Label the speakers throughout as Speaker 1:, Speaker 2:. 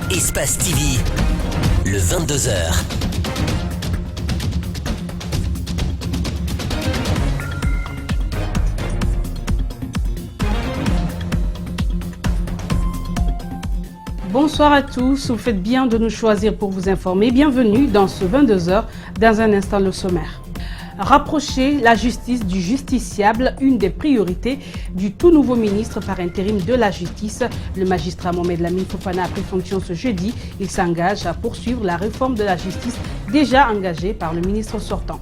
Speaker 1: Espace TV, le 22h.
Speaker 2: Bonsoir à tous, vous faites bien de nous choisir pour vous informer. Bienvenue dans ce 22h, dans un instant le sommaire. Rapprocher la justice du justiciable, une des priorités du tout nouveau ministre par intérim de la justice. Le magistrat Mohamed Lamine Fofana a pris fonction ce jeudi. Il s'engage à poursuivre la réforme de la justice déjà engagée par le ministre sortant.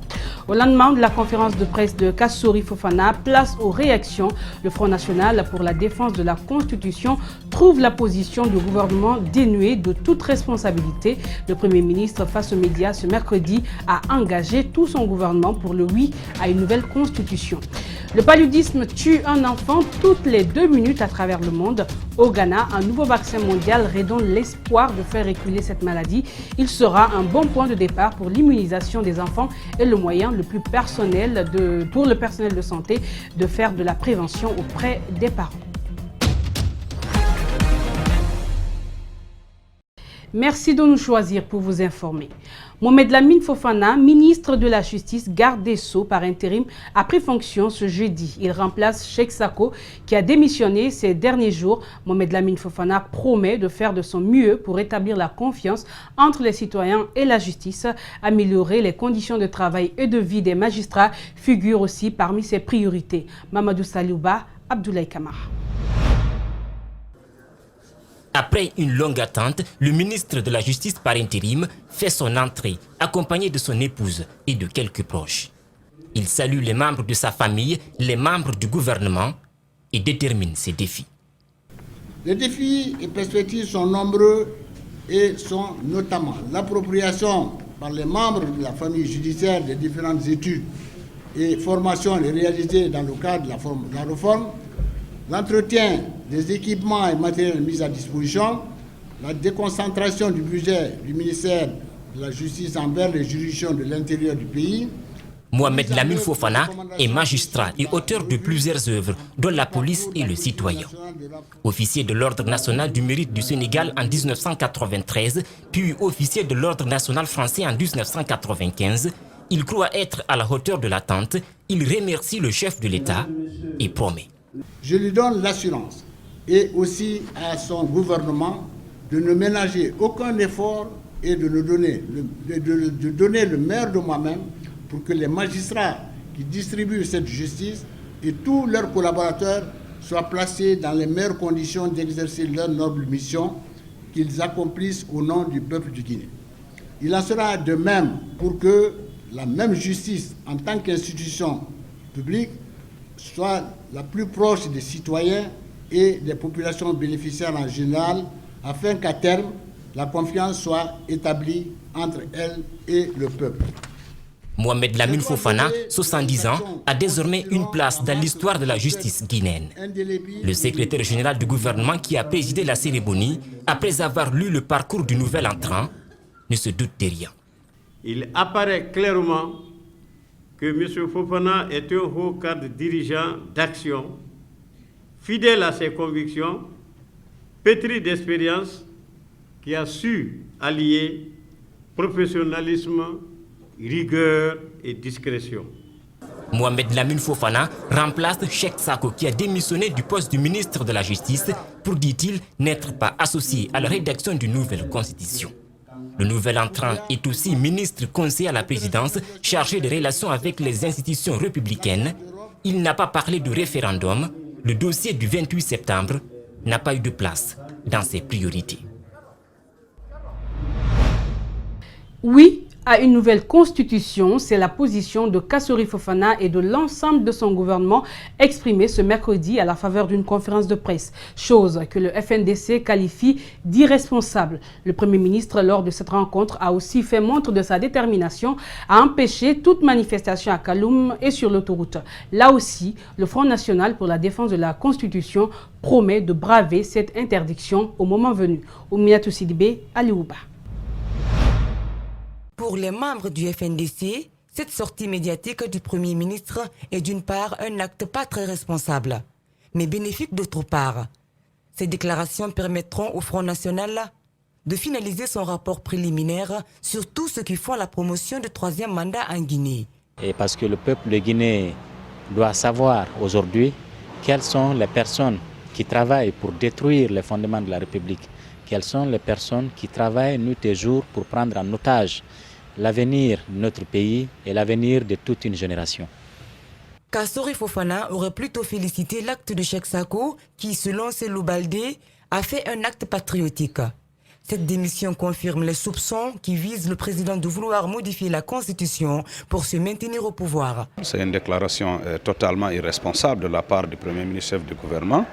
Speaker 2: Au lendemain de la conférence de presse de Kassory Fofana, place aux réactions. Le Front National pour la défense de la Constitution trouve la position du gouvernement dénuée de toute responsabilité. Le Premier ministre, face aux médias ce mercredi, a engagé tout son gouvernement pour le oui à une nouvelle Constitution. Le paludisme tue un enfant toutes les 2 minutes à travers le monde. Au Ghana, un nouveau vaccin mondial redonne l'espoir de faire reculer cette maladie. Il sera un bon point de départ pour l'immunisation des enfants et le moyen le plus personnel pour le personnel de santé de faire de la prévention auprès des parents. Merci de nous choisir pour vous informer. Mohamed Lamine Fofana, ministre de la Justice, garde des Sceaux par intérim, a pris fonction ce jeudi. Il remplace Cheikh Sako qui a démissionné ces derniers jours. Mohamed Lamine Fofana promet de faire de son mieux pour rétablir la confiance entre les citoyens et la justice. Améliorer les conditions de travail et de vie des magistrats figure aussi parmi ses priorités. Mamadou Saliouba, Abdoulaye Kamara.
Speaker 3: Après une longue attente, le ministre de la Justice par intérim fait son entrée, accompagné de son épouse et de quelques proches. Il salue les membres de sa famille, les membres du gouvernement et détermine ses défis.
Speaker 4: Les défis et perspectives sont nombreux et sont notamment l'appropriation par les membres de la famille judiciaire des différentes études et formations réalisées dans le cadre de la réforme, l'entretien des équipements et matériels mis à disposition, la déconcentration du budget du ministère de la Justice envers les juridictions de l'intérieur du pays.
Speaker 3: Mohamed Lamine Fofana est magistrat et auteur de plusieurs œuvres, dont La police et le citoyen. Officier de l'Ordre national du mérite du Sénégal en 1993, puis officier de l'Ordre national français en 1995, il croit être à la hauteur de l'attente. Il remercie le chef de l'État et promet.
Speaker 4: Je lui donne l'assurance et aussi à son gouvernement de ne ménager aucun effort et de donner le meilleur de moi-même pour que les magistrats qui distribuent cette justice et tous leurs collaborateurs soient placés dans les meilleures conditions d'exercer leur noble mission qu'ils accomplissent au nom du peuple du Guinée. Il en sera de même pour que la même justice en tant qu'institution publique soit la plus proche des citoyens et des populations bénéficiaires en général, afin qu'à terme, la confiance soit établie entre elles et le peuple.
Speaker 3: Mohamed Lamine Fofana, 70 ans, a désormais une place dans l'histoire de la justice guinéenne. Le secrétaire général du gouvernement qui a présidé la cérémonie, après avoir lu le parcours du nouvel entrant, ne se doute de rien.
Speaker 5: Il apparaît clairement que M. Fofana est un haut cadre dirigeant d'action, fidèle à ses convictions, pétri d'expérience, qui a su allier professionnalisme, rigueur et discrétion.
Speaker 3: Mohamed Lamine Fofana remplace Cheikh Sako qui a démissionné du poste du ministre de la Justice pour, dit-il, n'être pas associé à la rédaction d'une nouvelle constitution. Le nouvel entrant est aussi ministre conseiller à la présidence chargé des relations avec les institutions républicaines. Il n'a pas parlé de référendum. Le dossier du 28 septembre n'a pas eu de place dans ses priorités.
Speaker 2: Oui à une nouvelle constitution, c'est la position de Kassory Fofana et de l'ensemble de son gouvernement exprimée ce mercredi à la faveur d'une conférence de presse, chose que le FNDC qualifie d'irresponsable. Le Premier ministre, lors de cette rencontre, a aussi fait montre de sa détermination à empêcher toute manifestation à Kaloum et sur l'autoroute. Là aussi, le Front National pour la défense de la Constitution promet de braver cette interdiction au moment venu. Oumiatou Sidibé, Aliouba.
Speaker 6: Pour les membres du FNDC, cette sortie médiatique du Premier ministre est d'une part un acte pas très responsable, mais bénéfique d'autre part. Ces déclarations permettront au Front National de finaliser son rapport préliminaire sur tout ce qui font la promotion du 3e mandat en Guinée.
Speaker 7: Et parce que le peuple de Guinée doit savoir aujourd'hui quelles sont les personnes qui travaillent pour détruire les fondements de la République, quelles sont les personnes qui travaillent nuit et jour pour prendre en otage l'avenir de notre pays et l'avenir de toute une génération.
Speaker 6: Kassory Fofana aurait plutôt félicité l'acte de Cheikh Sako qui, selon Cellou Baldé, a fait un acte patriotique. Cette démission confirme les soupçons qui visent le président de vouloir modifier la Constitution pour se maintenir au pouvoir.
Speaker 8: C'est une déclaration totalement irresponsable de la part du Premier ministre chef du gouvernement.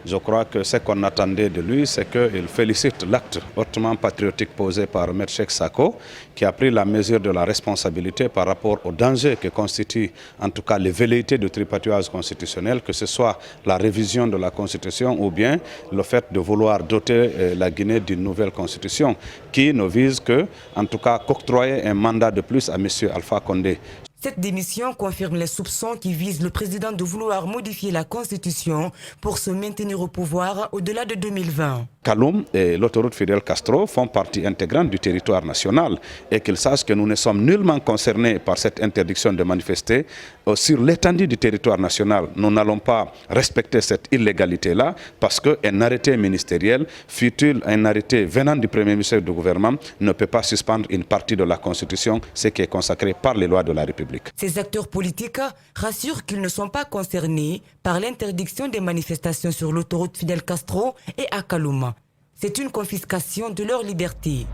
Speaker 8: Je crois que ce qu'on attendait de lui, c'est qu'il félicite l'acte hautement patriotique posé par M. Cheikh Sako, qui a pris la mesure de la responsabilité par rapport au danger que constitue en tout cas les velléités de tripatouillage constitutionnel, que ce soit la révision de la Constitution ou bien le fait de vouloir doter la Guinée d'une nouvelle Constitution qui ne vise que, en tout cas, qu'octroyer un mandat de plus à M. Alpha Condé.
Speaker 6: Cette démission confirme les soupçons qui visent le président de vouloir modifier la Constitution pour se maintenir au pouvoir au-delà de 2020.
Speaker 8: Kaloum et l'autoroute Fidel Castro font partie intégrante du territoire national et qu'ils sachent que nous ne sommes nullement concernés par cette interdiction de manifester. Sur l'étendue du territoire national, nous n'allons pas respecter cette illégalité-là parce qu'un arrêté ministériel, fut-il un arrêté venant du Premier ministre du gouvernement, ne peut pas suspendre une partie de la Constitution, ce qui est consacré par les lois de la République.
Speaker 6: Ces acteurs politiques rassurent qu'ils ne sont pas concernés par l'interdiction des manifestations sur l'autoroute Fidel Castro et à Kaloum. C'est une confiscation de leur liberté.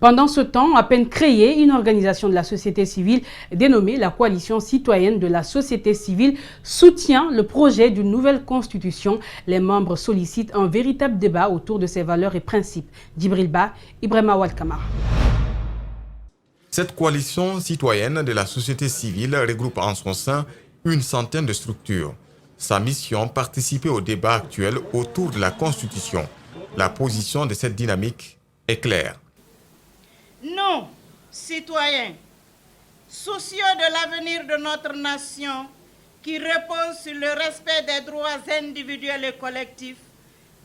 Speaker 2: Pendant ce temps, à peine créée, une organisation de la société civile dénommée la Coalition citoyenne de la société civile soutient le projet d'une nouvelle constitution. Les membres sollicitent un véritable débat autour de ses valeurs et principes. Djibril Ba, Ibrahima Walkamara.
Speaker 9: Cette coalition citoyenne de la société civile regroupe en son sein une centaine de structures. Sa mission, participer au débat actuel autour de la Constitution. La position de cette dynamique est claire.
Speaker 10: Nous, citoyens, soucieux de l'avenir de notre nation, qui repose sur le respect des droits individuels et collectifs,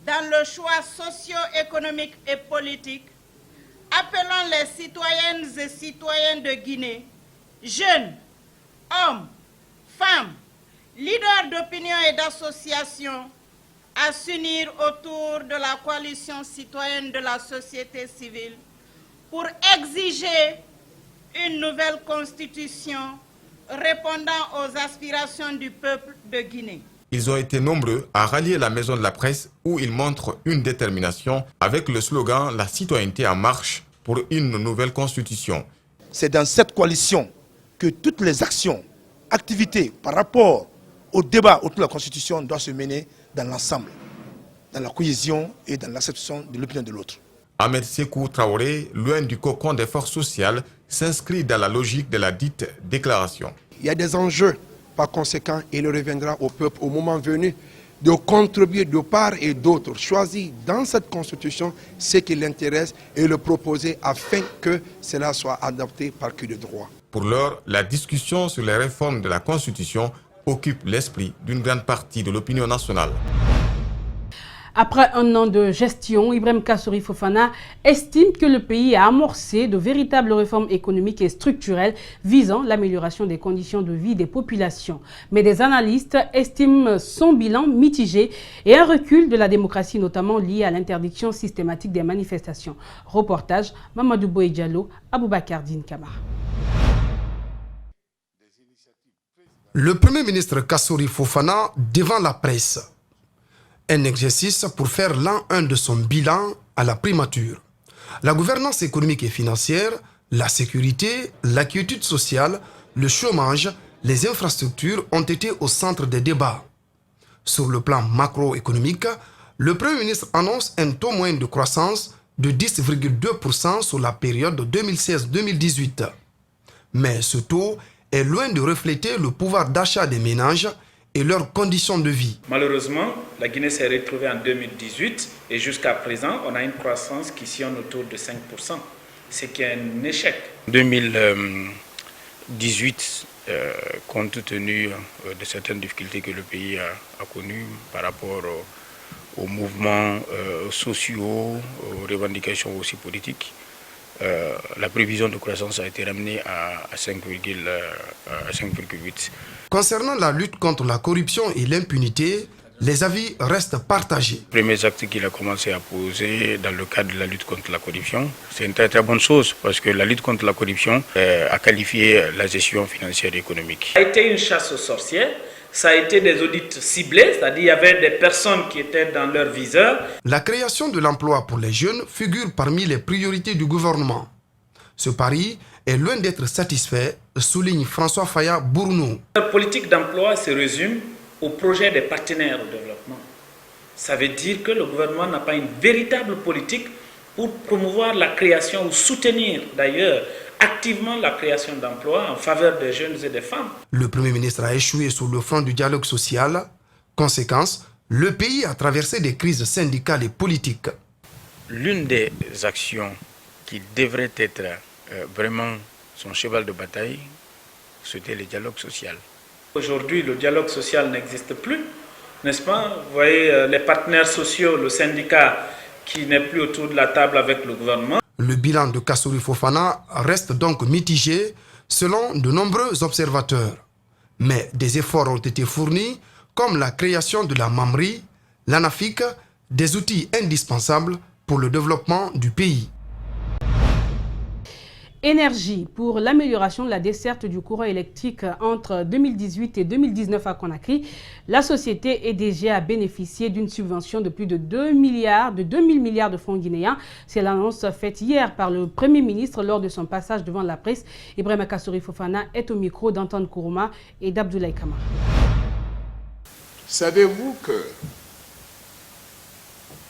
Speaker 10: dans le choix socio-économique et politique, appelons les citoyennes et citoyens de Guinée, jeunes, hommes, femmes, leaders d'opinion et d'associations, à s'unir autour de la coalition citoyenne de la société civile pour exiger une nouvelle constitution répondant aux aspirations du peuple de Guinée.
Speaker 9: Ils ont été nombreux à rallier la maison de la presse où ils montrent une détermination avec le slogan « La citoyenneté en marche pour une nouvelle constitution ».
Speaker 11: C'est dans cette coalition que toutes les actions, activités par rapport au débat autour de la Constitution doivent se mener dans l'ensemble, dans la cohésion et dans l'acceptation de l'opinion de l'autre.
Speaker 9: Ahmed Sékou Traoré, loin du cocon des forces sociales, s'inscrit dans la logique de la dite déclaration.
Speaker 12: Il y a des enjeux, par conséquent, il reviendra au peuple au moment venu de contribuer de part et d'autre, choisir dans cette constitution ce qui l'intéresse et le proposer afin que cela soit adopté par qui de droit.
Speaker 9: Pour l'heure, la discussion sur les réformes de la Constitution occupe l'esprit d'une grande partie de l'opinion nationale.
Speaker 2: Après un an de gestion, Ibrahim Kassory Fofana estime que le pays a amorcé de véritables réformes économiques et structurelles visant l'amélioration des conditions de vie des populations. Mais des analystes estiment son bilan mitigé et un recul de la démocratie, notamment lié à l'interdiction systématique des manifestations. Reportage Mamadou Boye Diallo, Aboubakar Dine Kamara.
Speaker 13: Le Premier ministre Kassory Fofana devant la presse. Un exercice pour faire l'an 1 de son bilan à la primature. La gouvernance économique et financière, la sécurité, la quiétude sociale, le chômage, les infrastructures ont été au centre des débats. Sur le plan macroéconomique, le Premier ministre annonce un taux moyen de croissance de 10,2% sur la période 2016-2018. Mais ce taux est loin de refléter le pouvoir d'achat des ménages et leurs conditions de vie.
Speaker 14: Malheureusement, la Guinée s'est retrouvée en 2018 et jusqu'à présent, on a une croissance qui sillonne autour de 5%, ce qui est un échec. 2018, compte tenu de certaines difficultés que le pays a connues par rapport
Speaker 15: aux mouvements sociaux, aux revendications aussi politiques. La prévision de croissance a été ramenée à 5,8.
Speaker 13: Concernant la lutte contre la corruption et l'impunité, les avis restent partagés.
Speaker 15: Les premiers actes qu'il a commencé à poser dans le cadre de la lutte contre la corruption, c'est une très très bonne chose parce que la lutte contre la corruption a qualifié la gestion financière et économique.
Speaker 14: Ça a été une chasse aux sorcières, ça a été des audits ciblés, c'est-à-dire il y avait des personnes qui étaient dans leur viseur.
Speaker 13: La création de l'emploi pour les jeunes figure parmi les priorités du gouvernement. Ce pari est loin d'être satisfait, souligne François Faya Bournou.
Speaker 14: La politique d'emploi se résume au projet des partenaires au développement. Ça veut dire que le gouvernement n'a pas une véritable politique pour promouvoir la création ou soutenir d'ailleurs activement la création d'emplois en faveur des jeunes et des femmes.
Speaker 13: Le Premier ministre a échoué sur le front du dialogue social. Conséquence, le pays a traversé des crises syndicales et politiques.
Speaker 15: L'une des actions qui devrait être vraiment son cheval de bataille, c'était le dialogue social.
Speaker 14: Aujourd'hui, le dialogue social n'existe plus, n'est-ce pas? Vous voyez les partenaires sociaux, le syndicat qui n'est plus autour de la table avec le gouvernement.
Speaker 13: Le bilan de Kassory Fofana reste donc mitigé selon de nombreux observateurs. Mais des efforts ont été fournis comme la création de la Mamri, l'ANAFIC, des outils indispensables pour le développement du pays.
Speaker 2: Énergie pour l'amélioration de la desserte du courant électrique entre 2018 et 2019 à Conakry. La société EDG a bénéficié d'une subvention de plus de 2000 milliards de francs guinéens. C'est l'annonce faite hier par le Premier ministre lors de son passage devant la presse. Ibrahima Kassory Fofana est au micro d'Antoine Kourouma et d'Abdoulaye Kamara.
Speaker 16: Savez-vous que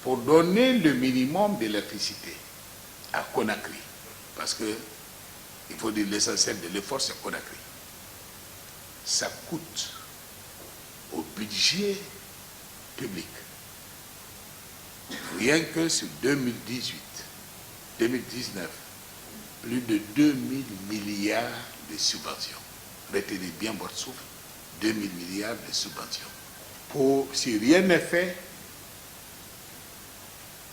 Speaker 16: pour donner le minimum d'électricité à Conakry, parce que il faut dire l'essentiel de l'effort, c'est Conakry. Ça coûte au budget public, rien que sur 2018, 2019, plus de 2000 milliards de subventions. Retenez bien votre souffle, 2000 milliards de subventions. Si rien n'est fait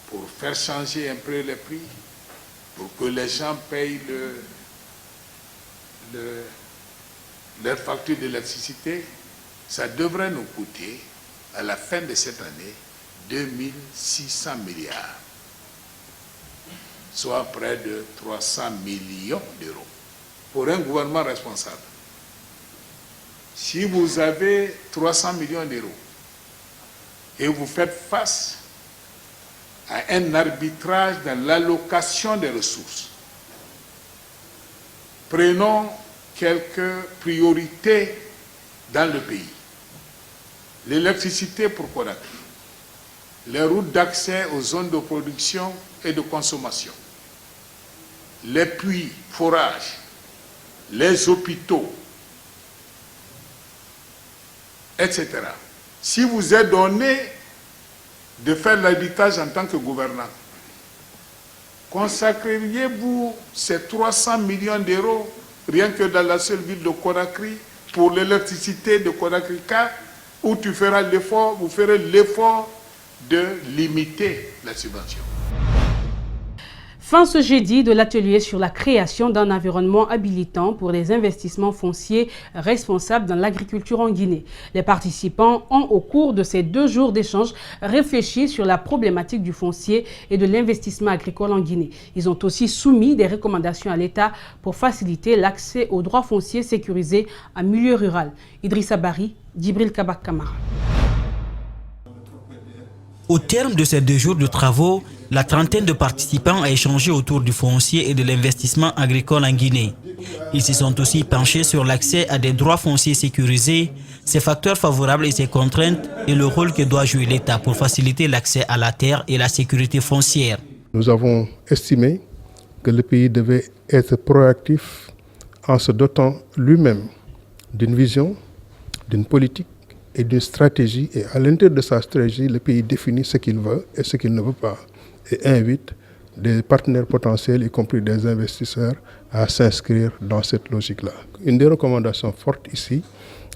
Speaker 16: pour faire changer un peu les prix, pour que les gens payent leur facture d'électricité, ça devrait nous coûter, à la fin de cette année, 2600 milliards, soit près de 300 millions d'euros, pour un gouvernement responsable. Si vous avez 300 millions d'euros et vous faites face à un arbitrage dans l'allocation des ressources, prenons quelques priorités dans le pays. L'électricité pour Conakry, les routes d'accès aux zones de production et de consommation, les puits, forages, les hôpitaux, etc. Si vous êtes donné de faire l'arbitrage en tant que gouvernant, consacreriez-vous ces 300 millions d'euros rien que dans la seule ville de Conakry pour l'électricité de Conakry-K, où tu feras l'effort, vous ferez l'effort de limiter la subvention.
Speaker 2: Fin ce jeudi de l'atelier sur la création d'un environnement habilitant pour les investissements fonciers responsables dans l'agriculture en Guinée. Les participants ont, au cours de ces 2 jours d'échange, réfléchi sur la problématique du foncier et de l'investissement agricole en Guinée. Ils ont aussi soumis des recommandations à l'État pour faciliter l'accès aux droits fonciers sécurisés en milieu rural. Idrissa Bari, Djibril Kabak Kamara.
Speaker 17: Au terme de ces 2 jours de travaux, la trentaine de participants a échangé autour du foncier et de l'investissement agricole en Guinée. Ils se sont aussi penchés sur l'accès à des droits fonciers sécurisés, ses facteurs favorables et ses contraintes et le rôle que doit jouer l'État pour faciliter l'accès à la terre et la sécurité foncière.
Speaker 18: Nous avons estimé que le pays devait être proactif en se dotant lui-même d'une vision, d'une politique et d'une stratégie. Et à l'intérieur de sa stratégie, le pays définit ce qu'il veut et ce qu'il ne veut pas. Et invite des partenaires potentiels, y compris des investisseurs, à s'inscrire dans cette logique-là. Une des recommandations fortes ici,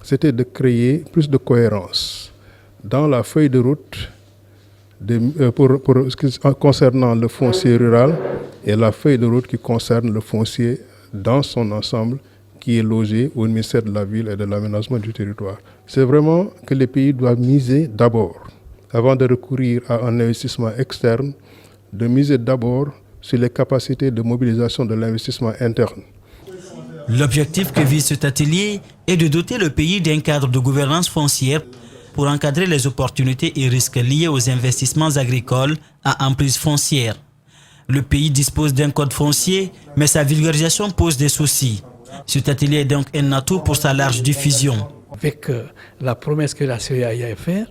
Speaker 18: c'était de créer plus de cohérence dans la feuille de route concernant le foncier rural et la feuille de route qui concerne le foncier dans son ensemble qui est logé au ministère de la Ville et de l'Aménagement du territoire. C'est vraiment que les pays doivent miser d'abord, avant de recourir à un investissement externe, de miser d'abord sur les capacités de mobilisation de l'investissement interne.
Speaker 17: L'objectif que vise cet atelier est de doter le pays d'un cadre de gouvernance foncière pour encadrer les opportunités et risques liés aux investissements agricoles à emprise foncière. Le pays dispose d'un code foncier, mais sa vulgarisation pose des soucis. Cet atelier est donc un atout pour sa large diffusion.
Speaker 19: Avec la promesse que la CEAI a faite,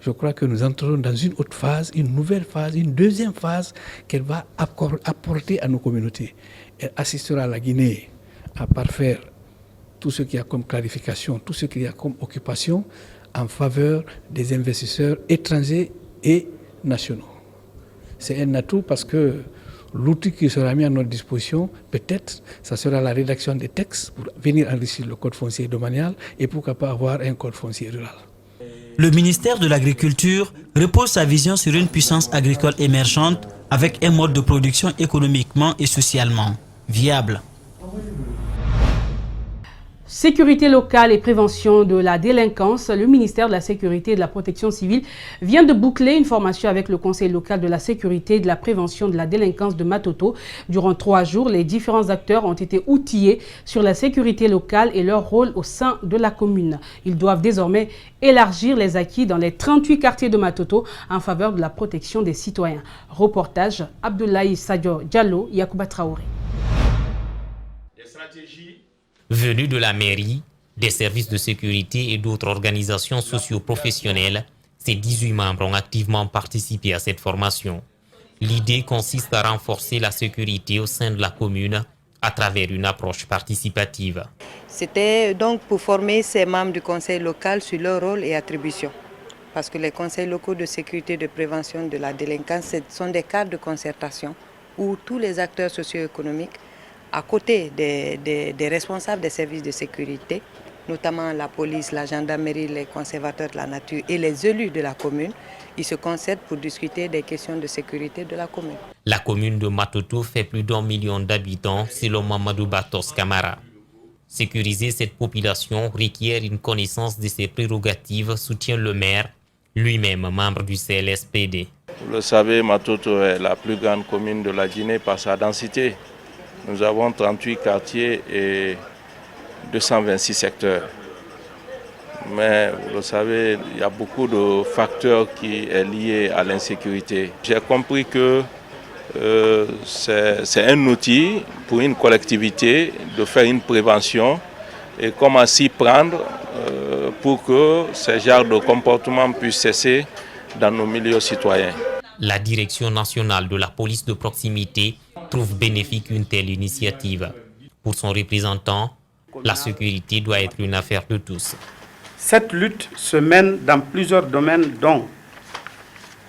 Speaker 19: je crois que nous entrons dans une autre phase, une nouvelle phase, une deuxième phase qu'elle va apporter à nos communautés. Elle assistera à la Guinée à parfaire tout ce qu'il y a comme clarification, tout ce qu'il y a comme occupation en faveur des investisseurs étrangers et nationaux. C'est un atout parce que l'outil qui sera mis à notre disposition, peut-être, ça sera la rédaction des textes pour venir enrichir le code foncier domanial et pourquoi pas avoir un code foncier rural.
Speaker 17: Le ministère de l'Agriculture repose sa vision sur une puissance agricole émergente avec un mode de production économiquement et socialement viable.
Speaker 2: Sécurité locale et prévention de la délinquance, le ministère de la Sécurité et de la Protection civile vient de boucler une formation avec le Conseil local de la Sécurité et de la Prévention de la délinquance de Matoto. Durant 3 jours, les différents acteurs ont été outillés sur la sécurité locale et leur rôle au sein de la commune. Ils doivent désormais élargir les acquis dans les 38 quartiers de Matoto en faveur de la protection des citoyens. Reportage Abdoulaye Sadio Diallo, Yacouba Traoré.
Speaker 3: Venus de la mairie, des services de sécurité et d'autres organisations socio-professionnelles, ces 18 membres ont activement participé à cette formation. L'idée consiste à renforcer la sécurité au sein de la commune à travers une approche participative.
Speaker 20: C'était donc pour former ces membres du conseil local sur leur rôle et attributions. Parce que les conseils locaux de sécurité et de prévention de la délinquance ce sont des cadres de concertation où tous les acteurs socio-économiques, à côté des responsables des services de sécurité, notamment la police, la gendarmerie, les conservateurs de la nature et les élus de la commune, ils se concertent pour discuter des questions de sécurité de la commune.
Speaker 3: La commune de Matoto fait plus d'1 million d'habitants, selon Mamadou Batos Camara. Sécuriser cette population requiert une connaissance de ses prérogatives, soutient le maire, lui-même membre du CLSPD.
Speaker 21: Vous le savez, Matoto est la plus grande commune de la Guinée par sa densité. Nous avons 38 quartiers et 226 secteurs. Mais vous le savez, il y a beaucoup de facteurs qui sont liés à l'insécurité. J'ai compris que c'est un outil pour une collectivité de faire une prévention et comment s'y prendre pour que ce genre de comportement puisse cesser dans nos milieux citoyens.
Speaker 3: La Direction nationale de la police de proximité trouve bénéfique une telle initiative. Pour son représentant, la sécurité doit être une affaire de tous.
Speaker 22: Cette lutte se mène dans plusieurs domaines, dont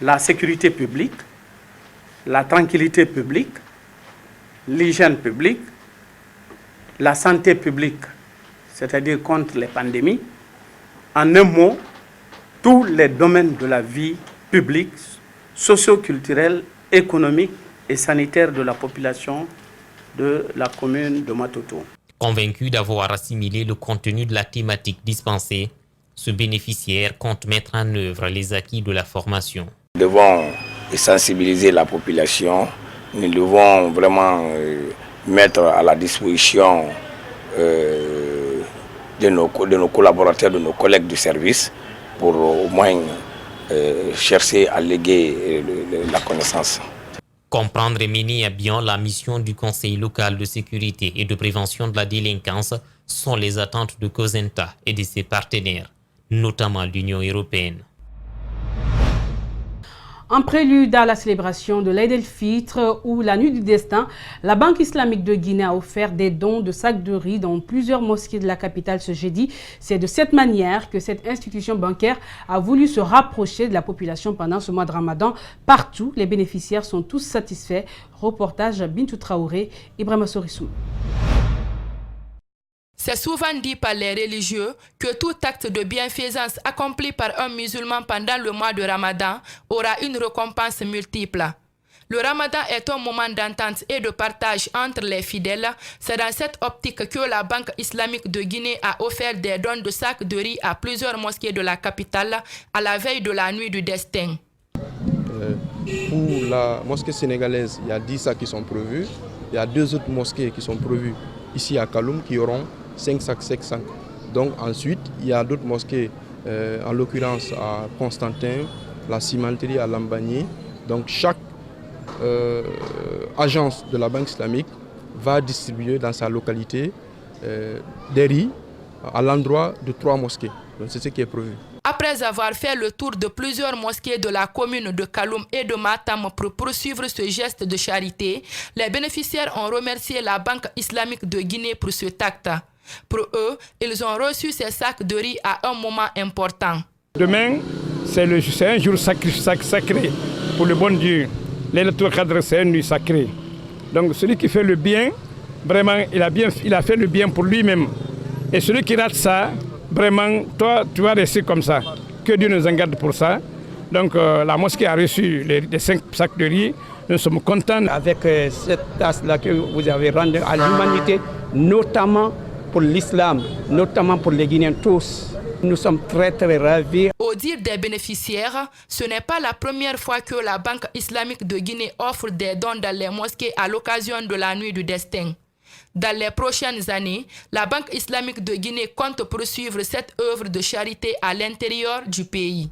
Speaker 22: la sécurité publique, la tranquillité publique, l'hygiène publique, la santé publique, c'est-à-dire contre les pandémies. En un mot, tous les domaines de la vie publique, socio-culturelle, économique et sanitaire de la population de la commune de Matoto.
Speaker 3: Convaincu d'avoir assimilé le contenu de la thématique dispensée, ce bénéficiaire compte mettre en œuvre les acquis de la formation.
Speaker 23: Nous devons sensibiliser la population, nous devons vraiment mettre à la disposition de nos collaborateurs, de nos collègues du service, pour au moins chercher à léguer la connaissance.
Speaker 3: Comprendre et mener à bien la mission du Conseil local de sécurité et de prévention de la délinquance sont les attentes de COSENTA et de ses partenaires, notamment l'Union européenne.
Speaker 2: En prélude à la célébration de l'Aïd el-Fitr ou la Nuit du Destin, la Banque islamique de Guinée a offert des dons de sacs de riz dans plusieurs mosquées de la capitale ce jeudi. C'est de cette manière que cette institution bancaire a voulu se rapprocher de la population pendant ce mois de Ramadan. Partout, les bénéficiaires sont tous satisfaits. Reportage Bintou Traoré, Ibrahima Sorissou.
Speaker 1: C'est souvent dit par les religieux que tout acte de bienfaisance accompli par un musulman pendant le mois de Ramadan aura une récompense multiple. Le Ramadan est un moment d'entente et de partage entre les fidèles. C'est dans cette optique que la Banque islamique de Guinée a offert des dons de sacs de riz à plusieurs mosquées de la capitale à la veille de la nuit du destin.
Speaker 4: Pour la mosquée sénégalaise, il y a 10 sacs qui sont prévus. Il y a 2 autres mosquées qui sont prévues ici à Kaloum qui auront 5 sacs. Donc ensuite, il y a d'autres mosquées, en l'occurrence à Constantin, la cimenterie à Lambagny. Donc chaque agence de la Banque islamique va distribuer dans sa localité des riz à l'endroit de 3 mosquées. Donc c'est ce qui est prévu.
Speaker 1: Après avoir fait le tour de plusieurs mosquées de la commune de Kaloum et de Matam pour poursuivre ce geste de charité, les bénéficiaires ont remercié la Banque islamique de Guinée pour cet acte. Pour eux, ils ont reçu ces sacs de riz à un moment important.
Speaker 5: Demain, c'est un jour sacré pour le bon Dieu. Laylatul Qadr, c'est une nuit sacrée. Donc celui qui fait le bien, vraiment, il a fait le bien pour lui-même. Et celui qui rate ça, vraiment, toi, tu vas rester comme ça. Que Dieu nous en garde pour ça. Donc la mosquée a reçu les 5 sacs de riz. Nous sommes contents.
Speaker 24: Avec cette tasse-là que vous avez rendue à l'humanité, notamment pour l'islam, notamment pour les Guinéens tous. Nous sommes très ravis.
Speaker 1: Au dire des bénéficiaires, ce n'est pas la première fois que la Banque islamique de Guinée offre des dons dans les mosquées à l'occasion de la nuit du destin. Dans les prochaines années, la Banque islamique de Guinée compte poursuivre cette œuvre de charité à l'intérieur du pays.